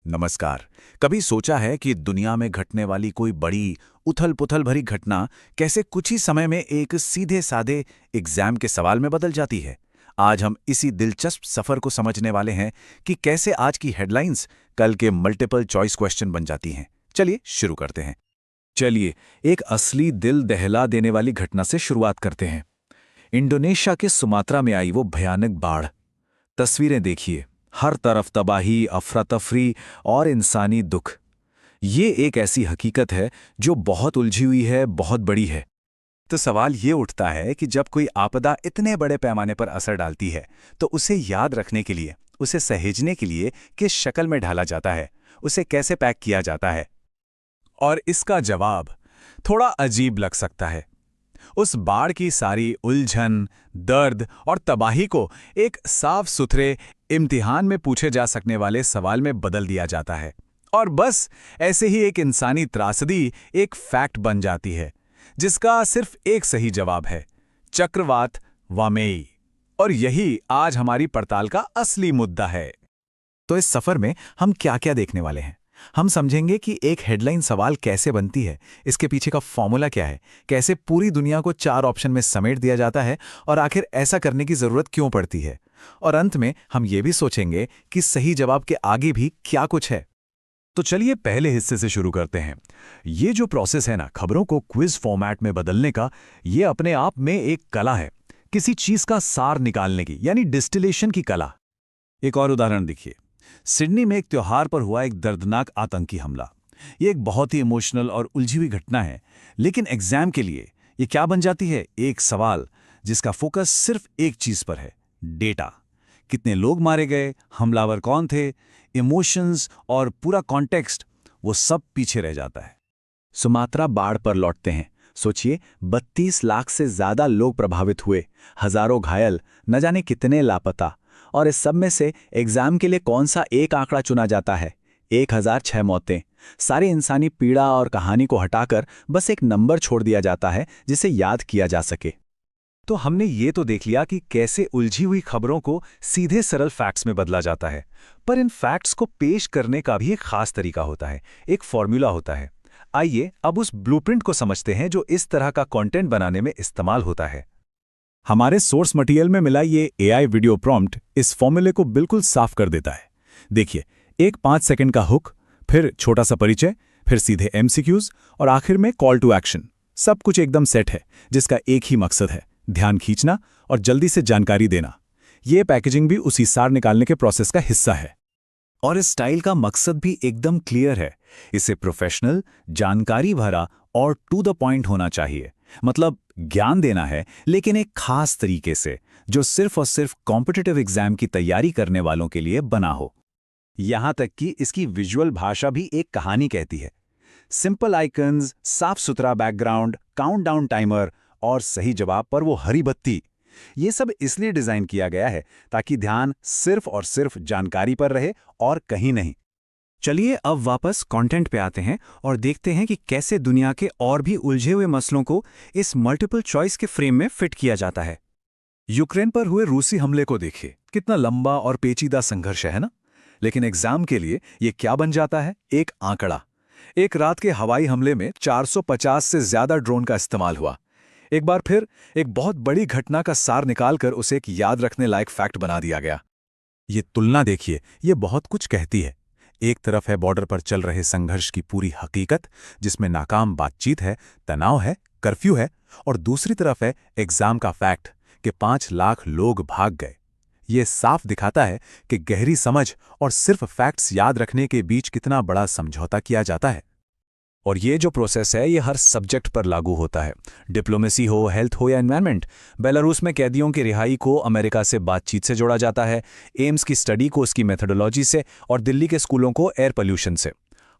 नमस्कार। कभी सोचा है कि दुनिया में घटने वाली कोई बड़ी उथल-पुथल भरी घटना कैसे कुछ ही समय में एक सीधे-साधे एग्जाम के सवाल में बदल जाती है? आज हम इसी दिलचस्प सफर को समझने वाले हैं कि कैसे आज की हेडलाइंस कल के मल्टीपल चॉइस क्वेश्चन बन जाती हैं। चलिए शुरू करते हैं। चलिए एक असली दिल दहला देने वाली घटना से शुरुआत करते हैं। इंडोनेशिया के सुमात्रा में आई वो भयानक बाढ़। तस्वीरें देखिए, हर तरफ तबाही, अफरा-तफरी और इंसानी दुख। ये एक ऐसी हकीकत है जो बहुत उलझी हुई है, बहुत बड़ी है। तो सवाल ये उठता है कि जब कोई आपदा इतने बड़े पैमाने पर असर डालती है, तो उसे याद रखने के लिए, उसे सहेजने के लिए किस शक्ल में ढाला जाता है, उसे कैसे पैक किया जाता है? और इसका जवाब थोड़ा अजीब लग सकता है। उस बाढ़ की सारी उलझन, दर्द और तबाही को एक साफ सुथरे इम्तिहान में पूछे जा सकने वाले सवाल में बदल दिया जाता है। और बस ऐसे ही एक इंसानी त्रासदी एक फैक्ट बन जाती है, जिसका सिर्फ एक सही जवाब है: चक्रवात वामेई। और यही आज हमारी पड़ताल का असली मुद्दा है। तो इस सफर में हम क्या-क्या देखने वाले हैं? हम समझेंगे कि एक हेडलाइन सवाल कैसे बनती है, इसके पीछे का फॉर्मूला क्या है, कैसे पूरी दुनिया को 4 ऑप्शन में समेट दिया जाता है और आखिर ऐसा करने की जरूरत क्यों पड़ती है। और अंत में हम ये भी सोचेंगे कि सही जवाब के आगे भी क्या कुछ है। तो चलिए पहले हिस्से से शुरू करते हैं। ये जो प्रोसेस है ना, खबरों को क्विज फॉर्मेट में बदलने का, ये अपने आप में एक कला है। किसी चीज का सार निकालने की, यानी डिस्टिलेशन की कला। एक और उदाहरण देखिए। सिडनी में एक त्योहार पर हुआ एक दर्दनाक आतंकी हमला। ये एक बहुत ही इमोशनल और उलझी हुई घटना है, लेकिन एग्जाम के लिए ये क्या बन जाती है? एक सवाल जिसका फोकस सिर्फ एक चीज पर है: डेटा। कितने लोग मारे गए, हमलावर कौन थे, इमोशंस और पूरा कॉन्टेक्स्ट, वो सब पीछे रह जाता है। सुमात्रा बाढ़ पर लौटते हैं। सोचिए, 32 लाख से ज्यादा लोग प्रभावित हुए, हजारों घायल, न जाने कितने लापता। और इस सब में से एग्जाम के लिए कौन सा एक आंकड़ा चुना जाता है? 1006 मौतें। सारी इंसानी पीड़ा और कहानी को हटाकर बस एक नंबर छोड़ दिया जाता है जिसे याद किया जा सके। तो हमने ये तो देख लिया कि कैसे उलझी हुई खबरों को सीधे सरल फैक्ट्स में बदला जाता है, पर इन फैक्ट्स को पेश करने का भी एक खास तरीका होता है, एक फॉर्मूला होता है। आइए अब उस ब्लूप्रिंट को समझते हैं जो इस तरह का कंटेंट बनाने में इस्तेमाल होता है। हमारे सोर्स मटेरियल में मिला ये एआई वीडियो प्रॉम्प्ट इस फॉर्मूले को बिल्कुल साफ कर देता है। देखिए, एक 5 सेकंड का हुक, फिर छोटा सा परिचय, फिर सीधे एमसीक्यूज और आखिर में कॉल टू एक्शन। सब कुछ एकदम सेट है, जिसका एक ही मकसद है: ध्यान खींचना और जल्दी से जानकारी देना। ये पैकेजिंग भी उसी सार निकालने के प्रोसेस का हिस्सा है। और इस स्टाइल का मकसद भी एकदम क्लियर है। इसे प्रोफेशनल, जानकारी भरा और टू द पॉइंट होना चाहिए। मतलब ज्ञान देना है, लेकिन एक खास तरीके से, जो सिर्फ और सिर्फ कॉम्पिटिटिव एग्जाम की तैयारी करने वालों के लिए बना हो। यहां तक कि इसकी विजुअल भाषा भी एक कहानी कहती है। सिंपल आइकन्स, साफ सुथरा बैकग्राउंड, काउंटडाउन टाइमर और सही जवाब पर वो हरी बत्ती। ये सब इसलिए डिजाइन किया गया है ताकि ध्यान सिर्फ और सिर्फ जानकारी पर रहे और कहीं नहीं। चलिए अब वापस कंटेंट पे आते हैं और देखते हैं कि कैसे दुनिया के और भी उलझे हुए मसलों को इस मल्टीपल चॉइस के फ्रेम में फिट किया जाता है। यूक्रेन पर हुए रूसी हमले को देखिए, कितना लंबा और पेचीदा संघर्ष है ना? लेकिन एग्जाम के लिए ये क्या बन जाता है? एक आंकड़ा। एक रात के हवाई हमले में 450 से ज्यादा ड्रोन का इस्तेमाल हुआ। एक बार फिर एक बहुत बड़ी घटना का सार निकालकर उसे एक याद रखने लायक फैक्ट बना दिया गया। ये तुलना देखिए, ये बहुत कुछ कहती है। एक तरफ है बॉर्डर पर चल रहे संघर्ष की पूरी हकीकत, जिसमें नाकाम बातचीत है, तनाव है, कर्फ्यू है, और दूसरी तरफ है एग्जाम का फैक्ट कि 5 लाख लोग भाग गए। ये साफ दिखाता है कि गहरी समझ और सिर्फ फैक्ट्स याद रखने के बीच कितना बड़ा समझौता किया जाता है। और ये जो प्रोसेस है, ये हर सब्जेक्ट पर लागू होता है। डिप्लोमेसी हो, हेल्थ हो या एनवायरनमेंट। बेलारूस में कैदियों की रिहाई को अमेरिका से बातचीत से जोड़ा जाता है, एम्स की स्टडी को उसकी मेथोडोलॉजी से, और दिल्ली के स्कूलों को एयर पोल्यूशन से।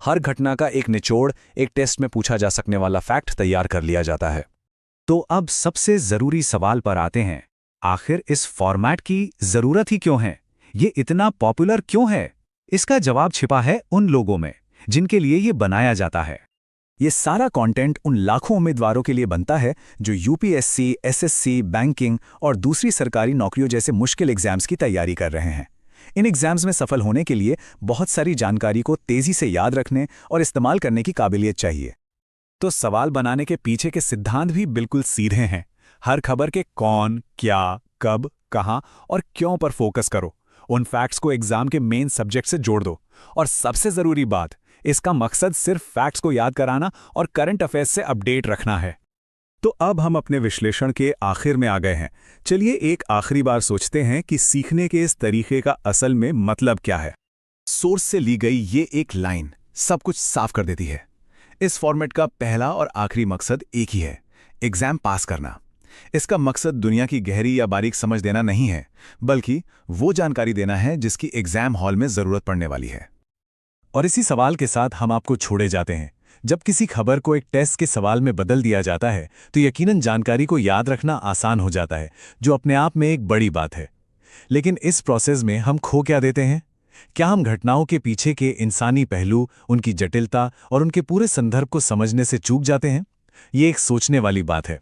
हर घटना का एक निचोड़, एक टेस्ट में पूछा जा सकने वाला फैक्ट तैयार कर लिया जाता है। तो अब सबसे जरूरी सवाल पर आते हैं। आखिर इस फॉर्मेट की जरूरत ही क्यों है? ये इतना पॉपुलर क्यों है? इसका जवाब छिपा है उन लोगों में जिनके लिए ये बनाया जाता है। ये सारा कंटेंट उन लाखों उम्मीदवारों के लिए बनता है जो यूपीएससी, एसएससी, बैंकिंग और दूसरी सरकारी नौकरियों जैसे मुश्किल एग्जाम्स की तैयारी कर रहे हैं। इन एग्जाम्स में सफल होने के लिए बहुत सारी जानकारी को तेजी से याद रखने और इस्तेमाल करने की काबिलियत चाहिए। तो सवाल बनाने के पीछे के सिद्धांत भी बिल्कुल सीधे हैं। हर खबर के कौन, क्या, कब, कहां और क्यों पर फोकस करो। उन फैक्ट्स को एग्जाम के मेन सब्जेक्ट से जोड़ दो। और सबसे जरूरी बात, इसका मकसद सिर्फ फैक्ट्स को याद कराना और करंट अफेयर्स से अपडेट रखना है। तो अब हम अपने विश्लेषण के आखिर में आ गए हैं। चलिए एक आखिरी बार सोचते हैं कि सीखने के इस तरीके का असल में मतलब क्या है। सोर्स से ली गई ये एक लाइन सब कुछ साफ कर देती है। इस फॉर्मेट का पहला और आखिरी मकसद एक ही है, एग्जाम पास करना। इसका मकसद दुनिया की गहरी या बारीक समझ देना नहीं है, बल्कि वो जानकारी देना है जिसकी एग्जाम हॉल में जरूरत पड़ने वाली है। और इसी सवाल के साथ हम आपको छोड़े जाते हैं। जब किसी खबर को एक टेस्ट के सवाल में बदल दिया जाता है तो यकीनन जानकारी को याद रखना आसान हो जाता है, जो अपने आप में एक बड़ी बात है। लेकिन इस प्रोसेस में हम खो क्या देते हैं? क्या हम घटनाओं के पीछे के इंसानी पहलू, उनकी जटिलता और उनके पूरे संदर्भ को समझने से चूक जाते हैं? ये एक सोचने वाली बात है।